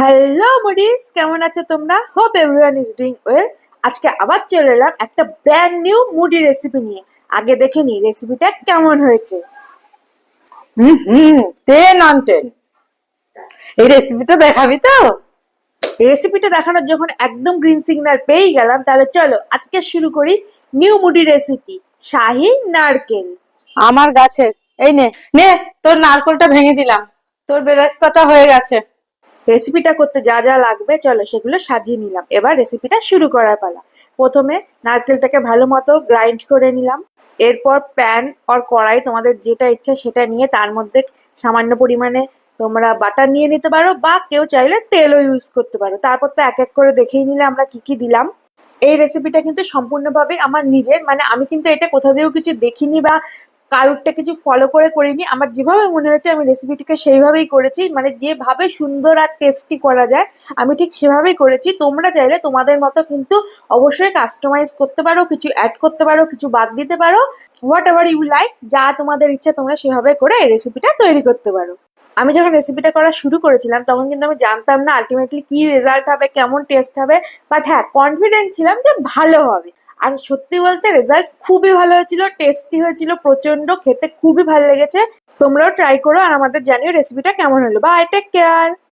Hello Moody's, কেমন আছো তোমরা? Hope everyone is doing well. আজকে আবার চলে এলাম একটা ব্র্যান্ড নিউ মুডি রেসিপি নিয়ে। আগে দেখে নি রেসিপিটা কেমন হয়েছে। হুম, 10 on 10। এই রেসিপিটা দেখাবি তো? রেসিপিটা দেখানোর যখন একদম গ্রিন সিগন্যাল পেয়ে গেলাম, তাহলে চলো আজকে শুরু করি নিউ মুডি রেসিপি, শাহি নারকেল। আমার গাছের। এই নে নে, তোর নারকলটা ভেঙে দিলাম। তোর বেরেস্তাটা হয়ে গেছে। রেসিপিটা করতে যা যা লাগবে চলো সেগুলো সাজিয়ে নিলাম। এবার রেসিপিটা শুরু করার পালা। প্রথমে নারকেলটাকে ভালো মতো গ্রাইন্ড করে নিলাম। এরপর প্যান আর কড়াই, তোমাদের যেটা ইচ্ছা সেটা নিয়ে তার মধ্যে সামান্য পরিমাণে তোমরা বাটার নিয়ে নিতে পারো, বা কেউ চাইলে তেলও ইউজ করতে পারো। তারপর তো এক এক করে দেখেই নিলে আমরা কি কি দিলাম। এই রেসিপিটা কিন্তু সম্পূর্ণভাবে আমার নিজের, মানে আমি কিন্তু এটা কোথাও দিয়েও কিছু দেখিনি বা কারোরটা কিছু ফলো করে করিনি। আমার যেভাবে মনে হয়েছে আমি রেসিপিটিকে সেইভাবেই করেছি, মানে যেভাবে সুন্দর আর টেস্টি করা যায় আমি ঠিক সেভাবেই করেছি। তোমরা চাইলে তোমাদের মতো কিন্তু অবশ্যই কাস্টমাইজ করতে পারো, কিছু অ্যাড করতে পারো, কিছু বাদ দিতে পারো। হোয়াট এভার ইউ লাইক, যা তোমাদের ইচ্ছা তোমরা সেভাবে করে এই রেসিপিটা তৈরি করতে পারো। আমি যখন রেসিপিটা করা শুরু করেছিলাম তখন কিন্তু আমি জানতাম না আলটিমেটলি কি রেজাল্ট হবে, কেমন টেস্ট হবে। বাট হ্যাঁ, কনফিডেন্ট ছিলাম যে ভালো হবে। আর সত্যি বলতে রেজাল্ট খুবই ভালো হয়েছিল, টেস্টি হয়েছিল প্রচন্ড, খেতে খুবই ভালো লেগেছে। তোমরাও ট্রাই করো আর আমাদের জানিও রেসিপিটা কেমন হলো। Bye, take care.